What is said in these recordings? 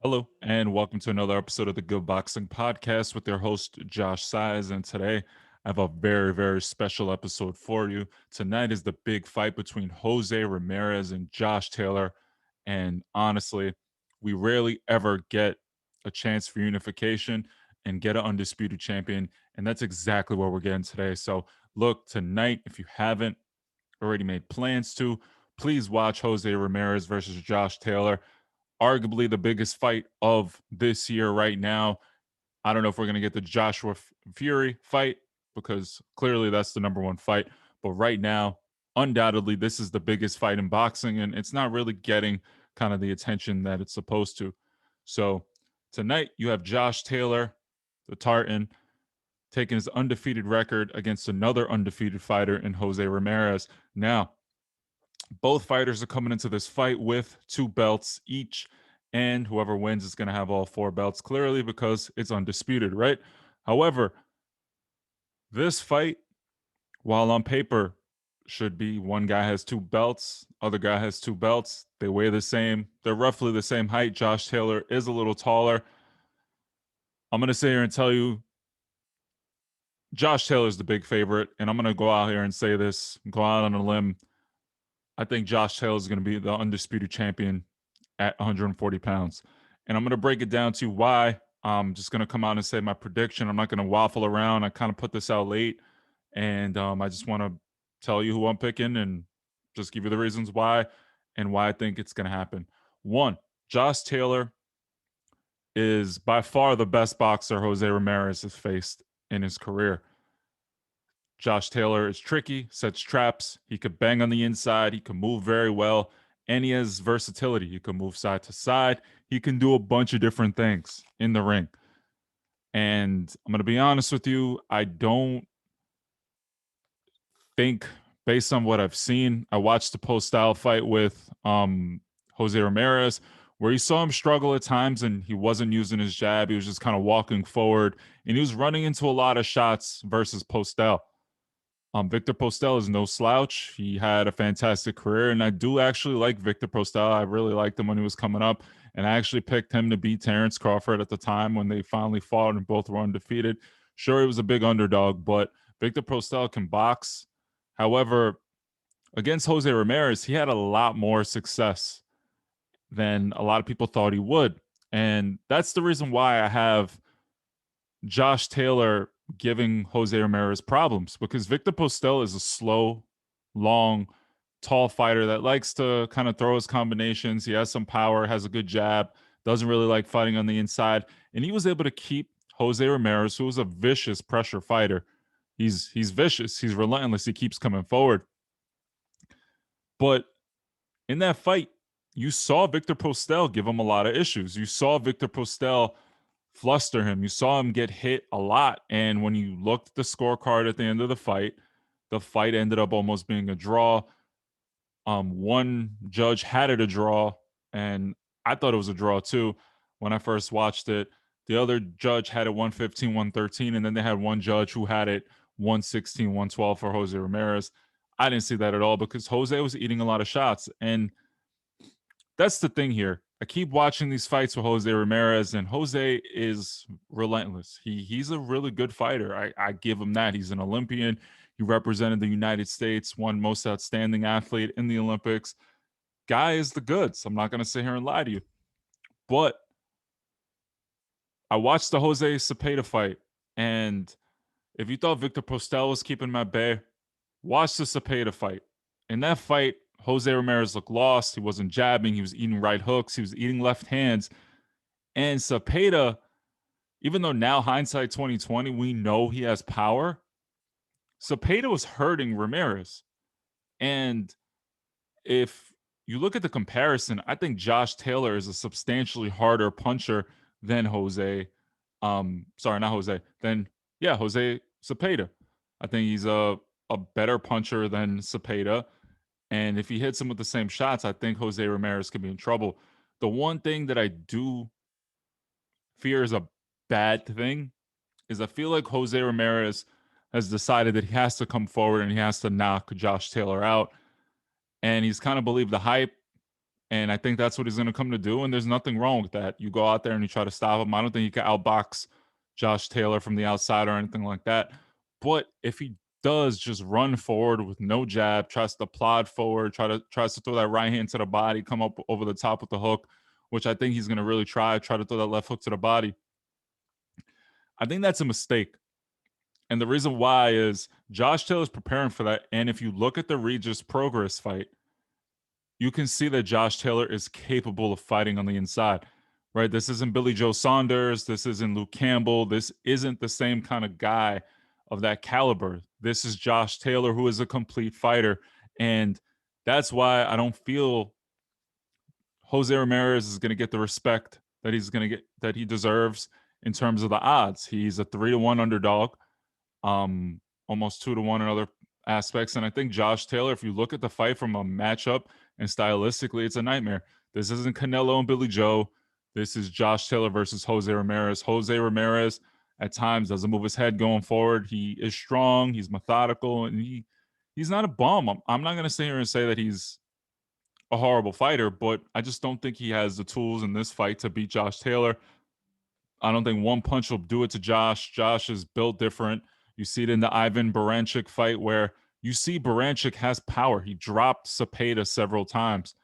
Hello, and welcome to another episode of the Good Boxing Podcast with your host, Josh Size. And today I have a very, very special episode for you. Tonight is the big fight between Jose Ramirez and Josh Taylor. And honestly, we rarely ever get a chance for unification and get an undisputed champion. And that's exactly what we're getting today. So, look, tonight, if you haven't already made plans to, please watch Jose Ramirez versus Josh Taylor, arguably the biggest fight of this year right now. I don't know if we're going to get the Joshua Fury fight because clearly that's the number one fight. But right now, undoubtedly, this is the biggest fight in boxing, and it's not really getting kind of the attention that it's supposed to. So tonight, you have Josh Taylor, the Tartan, taking his undefeated record against another undefeated fighter in Jose Ramirez. Now, both fighters are coming into this fight with two belts each, and whoever wins is going to have all four belts clearly because it's undisputed, right? However, this fight, while on paper should be one guy has two belts, other guy has two belts, they weigh the same, they're roughly the same height. Josh Taylor is a little taller. I'm going to sit here and tell you Josh Taylor's the big favorite, and I'm going to go out here and say this, go out on a limb. I think Josh Taylor is going to be the undisputed champion at 140 pounds. And I'm going to break it down to why. I'm just going to come out and say my prediction. I'm not going to waffle around. I kind of put this out late, and I just want to tell you who I'm picking and just give you the reasons why and why I think it's going to happen. One, Josh Taylor is by far the best boxer Jose Ramirez has faced in his career. Josh Taylor is tricky, sets traps. He could bang on the inside. He can move very well. And he has versatility. He can move side to side. He can do a bunch of different things in the ring. And I'm going to be honest with you, I don't think, based on what I've seen, I watched the post style fight with Jose Ramirez, where you saw him struggle at times and he wasn't using his jab. He was just kind of walking forward and he was running into a lot of shots versus Postel. Victor Postel is no slouch. He had a fantastic career, and I do actually like Victor Postel. I really liked him when he was coming up, and I actually picked him to beat Terrence Crawford at the time when they finally fought and both were undefeated. Sure, he was a big underdog, but Victor Postel can box. However, against Jose Ramirez, he had a lot more success than a lot of people thought he would. And that's the reason why I have Josh Taylor giving Jose Ramirez problems because Victor Postel is a slow, long, tall fighter that likes to kind of throw his combinations. He has some power, has a good jab, doesn't really like fighting on the inside. And he was able to keep Jose Ramirez, who is a vicious pressure fighter. He's vicious, he's relentless, he keeps coming forward. But in that fight, you saw Victor Postel give him a lot of issues. You saw Victor Postel fluster him. You saw him get hit a lot. And when you looked at the scorecard at the end of the fight ended up almost being a draw. One judge had it a draw, and I thought it was a draw too when I first watched it. The other judge had it 115, 113, and then they had one judge who had it 116, 112 for Jose Ramirez. I didn't see that at all because Jose was eating a lot of shots. And that's the thing here. I keep watching these fights with Jose Ramirez, and Jose is relentless. He's a really good fighter. I give him that. He's an Olympian. He represented the United States, won most outstanding athlete in the Olympics. Guy is the goods. I'm not going to sit here and lie to you. But I watched the Jose Cepeda fight, and if you thought Victor Postel was keeping my bay, watch the Cepeda fight. In that fight, Jose Ramirez looked lost. He wasn't jabbing. He was eating right hooks. He was eating left hands. And Cepeda, even though now hindsight 2020, we know he has power, Cepeda was hurting Ramirez. And if you look at the comparison, I think Josh Taylor is a substantially harder puncher than Jose. Sorry, not Jose. Then Jose Cepeda. I think he's a better puncher than Cepeda. And if he hits him with the same shots, I think Jose Ramirez could be in trouble. The one thing that I do fear is a bad thing is I feel like Jose Ramirez has decided that he has to come forward and he has to knock Josh Taylor out. And he's kind of believed the hype. And I think that's what he's going to come to do. And there's nothing wrong with that. You go out there and you try to stop him. I don't think you can outbox Josh Taylor from the outside or anything like that. But if he does just run forward with no jab, tries to plod forward, tries to throw that right hand to the body, come up over the top with the hook, which I think he's going to really try to throw that left hook to the body. I think that's a mistake. And the reason why is Josh Taylor's preparing for that. And if you look at the Regis Progress fight, you can see that Josh Taylor is capable of fighting on the inside, right? This isn't Billy Joe Saunders. This isn't Luke Campbell. This isn't the same kind of guy of that caliber. This is Josh Taylor, who is a complete fighter. And that's why I don't feel Jose Ramirez is going to get the respect that he's going to get, that he deserves in terms of the odds. He's a 3-1 underdog, almost 2-1 in other aspects. And I think Josh Taylor, if you look at the fight from a matchup and stylistically, it's a nightmare. This isn't Canelo and Billy Joe. This is Josh Taylor versus Jose Ramirez. Jose Ramirez at times doesn't move his head going forward. He is strong. He's methodical, and he's not a bum. I'm not going to sit here and say that he's a horrible fighter, but I just don't think he has the tools in this fight to beat Josh Taylor. I don't think one punch will do it to Josh. Josh is built different. You see it in the Ivan Baranchik fight where you see Baranchik has power. He dropped Cepeda several times,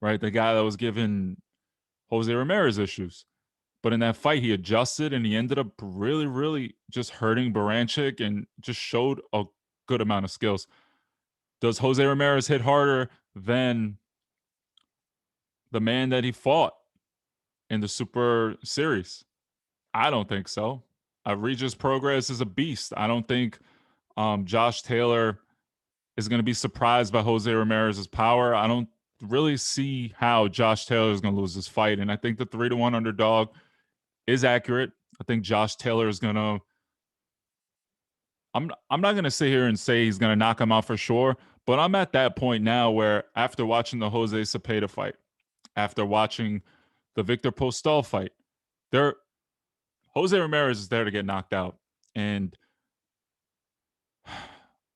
right? The guy that was giving Jose Ramirez issues. But in that fight, he adjusted and he ended up really, really just hurting Baranchik and just showed a good amount of skills. Does Jose Ramirez hit harder than the man that he fought in the Super Series? I don't think so. Regis Progress is a beast. I don't think Josh Taylor is going to be surprised by Jose Ramirez's power. I don't really see how Josh Taylor is going to lose this fight. And I think the 3-1 underdog is accurate. I think Josh Taylor is going to. I'm not going to sit here and say he's going to knock him out for sure, but I'm at that point now where after watching the Jose Cepeda fight, after watching the Victor Postal fight, there Jose Ramirez is there to get knocked out. And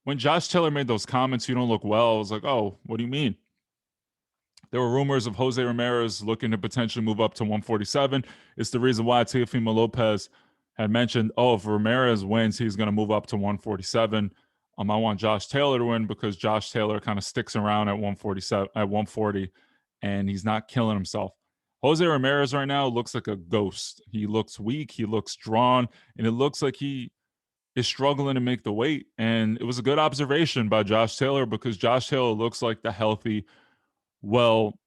when Josh Taylor made those comments, "You don't look well," I was like, "Oh, what do you mean?" There were rumors of Jose Ramirez looking to potentially move up to 147. It's the reason why Teofimo Lopez had mentioned, "Oh, if Ramirez wins, he's going to move up to 147." I want Josh Taylor to win because Josh Taylor kind of sticks around at 147, at 140, and he's not killing himself. Jose Ramirez right now looks like a ghost. He looks weak. He looks drawn, and it looks like he is struggling to make the weight. And it was a good observation by Josh Taylor because Josh Taylor looks like the healthy, well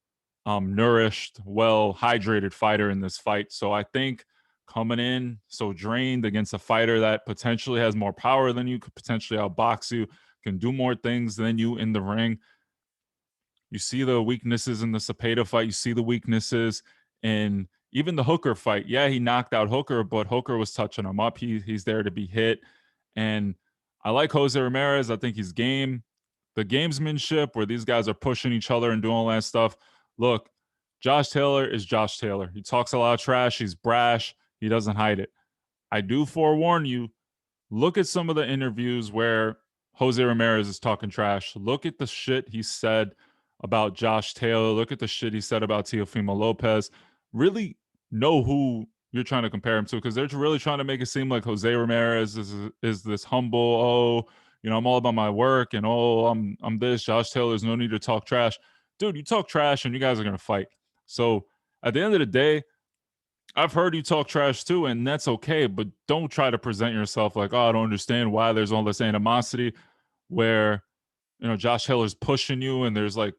nourished, well hydrated fighter in this fight. So I think coming in so drained against a fighter that potentially has more power than you, could potentially outbox you, can do more things than you in the ring. You see the weaknesses in the Cepeda fight. You see the weaknesses in even the Hooker fight. Yeah, he knocked out Hooker, but Hooker was touching him up. He's there to be hit. And I like Jose Ramirez. I think he's game. The gamesmanship where these guys are pushing each other and doing all that stuff. Look, Josh Taylor is Josh Taylor. He talks a lot of trash. He's brash. He doesn't hide it. I do forewarn you, look at some of the interviews where Jose Ramirez is talking trash. Look at the shit he said about Josh Taylor. Look at the shit he said about Teofimo Lopez. Really know who you're trying to compare him to because they're really trying to make it seem like Jose Ramirez is this humble, oh, you know, I'm all about my work and oh, I'm this. Josh Taylor, there's no need to talk trash. Dude, you talk trash and you guys are gonna fight. So at the end of the day, I've heard you talk trash too, and that's okay, but don't try to present yourself like, oh, I don't understand why there's all this animosity where, you know, Josh Taylor's pushing you and there's like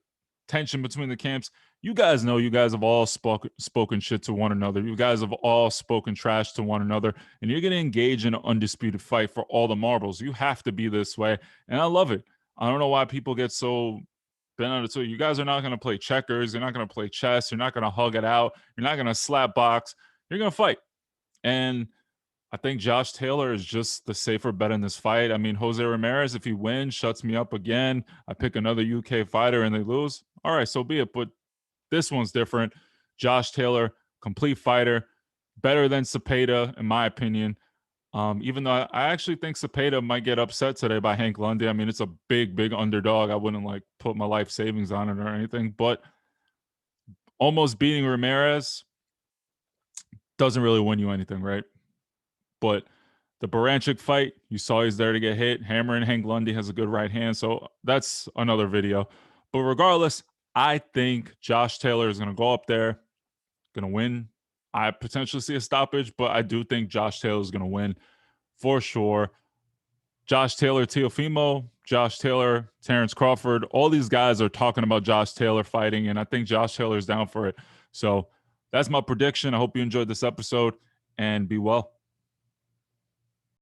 tension between the camps. You guys know you guys have all spoken shit to one another. You guys have all spoken trash to one another, and you're going to engage in an undisputed fight for all the marbles. You have to be this way, and I love it. I don't know why people get so bent on it. So you guys are not going to play checkers. You're not going to play chess. You're not going to hug it out. You're not going to slap box. You're going to fight. And I think Josh Taylor is just the safer bet in this fight. I mean, Jose Ramirez, if he wins, shuts me up again. I pick another UK fighter and they lose. All right, so be it. But this one's different. Josh Taylor, complete fighter, better than Cepeda, in my opinion. Even though I actually think Cepeda might get upset today by Hank Lundy. I mean, it's a big, big underdog. I wouldn't like put my life savings on it or anything, but almost beating Ramirez doesn't really win you anything, right? But the Baranchik fight, you saw he's there to get hit. Hammer and Hank Lundy has a good right hand. So that's another video. But regardless, I think Josh Taylor is going to go up there, going to win. I potentially see a stoppage, but I do think Josh Taylor is going to win for sure. Josh Taylor, Teofimo, Josh Taylor, Terrence Crawford, all these guys are talking about Josh Taylor fighting, and I think Josh Taylor is down for it. So that's my prediction. I hope you enjoyed this episode, and be well.